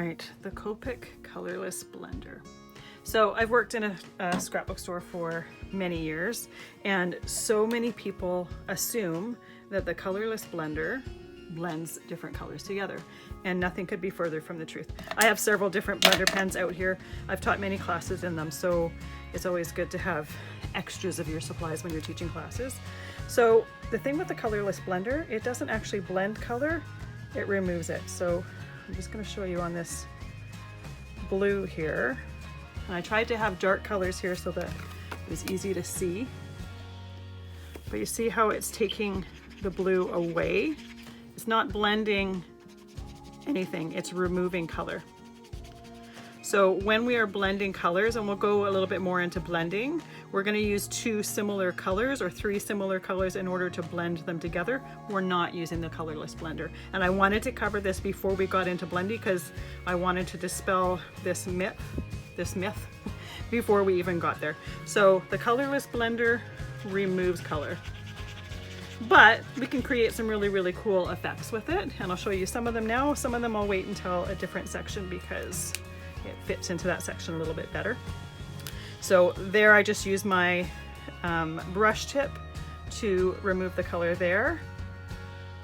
right, the Copic Colorless Blender. So I've worked in a scrapbook store for many years, and so many people assume that the colorless blender blends different colors together, and nothing could be further from the truth. I have several different blender pens out here. I've taught many classes in them, so it's always good to have extras of your supplies when you're teaching classes. So the thing with the colorless blender, it doesn't actually blend color, it removes it. So I'm just going to show you on this blue here. And I tried to have dark colors here so that it was easy to see. But you see how it's taking the blue away? It's not blending anything, it's removing color. So when we are blending colors, and we'll go a little bit more into blending, we're going to use 2 similar colors or 3 similar colors in order to blend them together. We're not using the colorless blender. And I wanted to cover this before we got into blending because I wanted to dispel this myth before we even got there. So the colorless blender removes color, but we can create some really, really cool effects with it. And I'll show you some of them now. Some of them I'll wait until a different section because it fits into that section a little bit better. So there I just use my brush tip to remove the color there.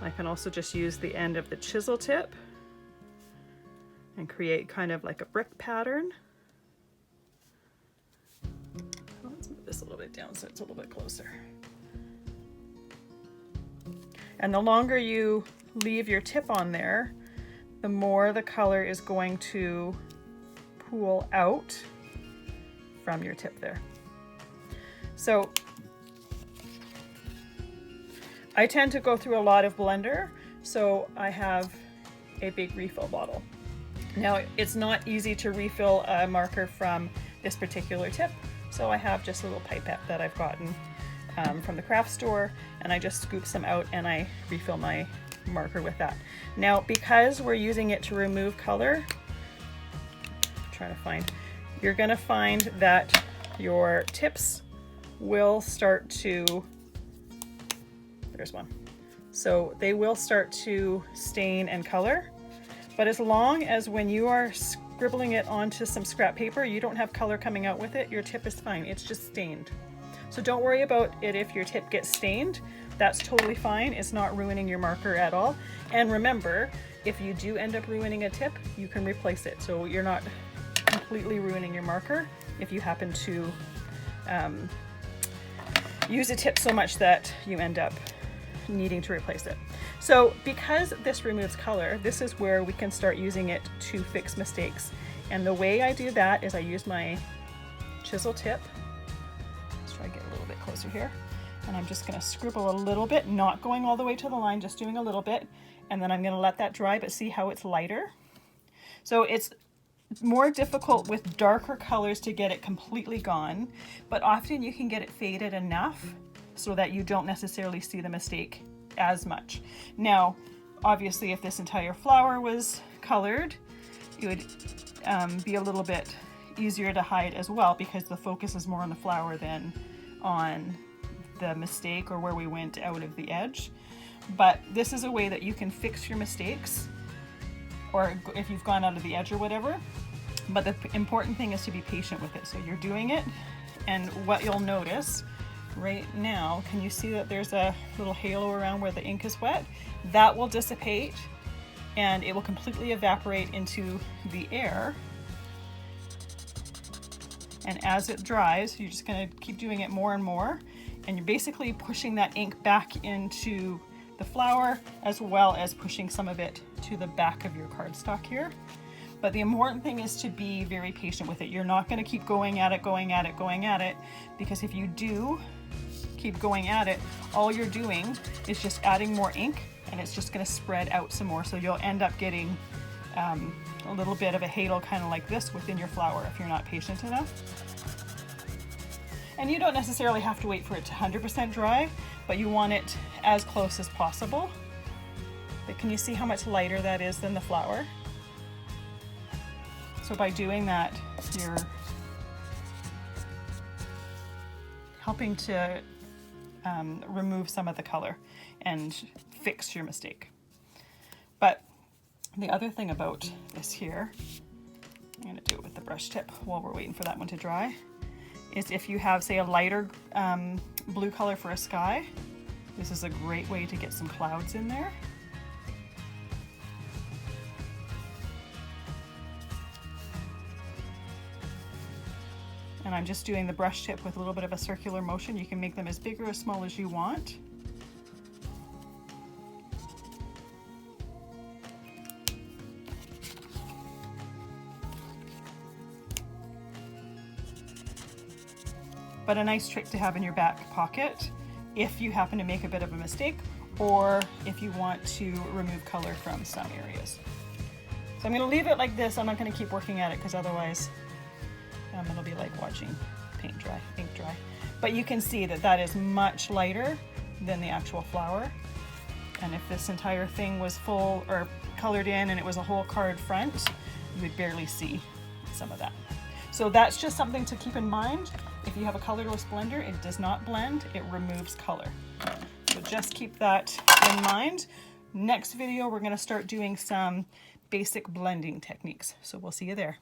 I can also just use the end of the chisel tip and create kind of like a brick pattern. Let's move this a little bit down so it's a little bit closer. And the longer you leave your tip on there, the more the color is going to pool out from your tip there. So I tend to go through a lot of blender, so I have a big refill bottle. Now it's not easy to refill a marker from this particular tip, so I have just a little pipette that I've gotten from the craft store, and I just scoop some out and I refill my marker with that. Now because we're using it to remove color, you're gonna find that your tips will start to, there's one. So they will start to stain and color, but as long as when you are scribbling it onto some scrap paper, you don't have color coming out with it, your tip is fine, it's just stained. So don't worry about it if your tip gets stained, that's totally fine, it's not ruining your marker at all. And remember, if you do end up ruining a tip, you can replace it. So you're not completely ruining your marker if you happen to use a tip so much that you end up needing to replace it. So because this removes color, this is where we can start using it to fix mistakes. And the way I do that is I use my chisel tip. Let's try to get a little bit closer here. And I'm just going to scribble a little bit, not going all the way to the line, just doing a little bit. And then I'm going to let that dry, but see how it's lighter? So it's more difficult with darker colors to get it completely gone, but often you can get it faded enough so that you don't necessarily see the mistake as much. Now, obviously, if this entire flower was colored, it would be a little bit easier to hide as well because the focus is more on the flower than on the mistake or where we went out of the edge. But this is a way that you can fix your mistakes, or if you've gone out of the edge or whatever. But the important thing is to be patient with it. So you're doing it, and what you'll notice right now, can you see that there's a little halo around where the ink is wet? That will dissipate and it will completely evaporate into the air. And as it dries, you're just going to keep doing it more and more, and you're basically pushing that ink back into the flower as well as pushing some of it to the back of your cardstock here. But the important thing is to be very patient with it. You're not going to keep going at it, because if you do keep going at it, all you're doing is just adding more ink, and it's just going to spread out some more. So you'll end up getting a little bit of a halo kind of like this within your flower if you're not patient enough. And you don't necessarily have to wait for it to 100% dry, but you want it as close as possible. But can you see how much lighter that is than the flower? So by doing that, you're helping to remove some of the color and fix your mistake. But The other thing about this here, I'm going to do it with the brush tip while we're waiting for that one to dry, is if you have, say, a lighter blue color for a sky, this is a great way to get some clouds in there. And I'm just doing the brush tip with a little bit of a circular motion. You can make them as big or as small as you want. But a nice trick to have in your back pocket if you happen to make a bit of a mistake, or if you want to remove color from some areas. So I'm going to leave it like this. I'm not going to keep working at it because otherwise it'll be like watching paint dry, ink dry. But you can see that that is much lighter than the actual flower. And if this entire thing was full or colored in and it was a whole card front, you would barely see some of that. So that's just something to keep in mind. If you have a colorless blender, it does not blend, it removes color. So just keep that in mind. Next video, we're going to start doing some basic blending techniques. So we'll see you there.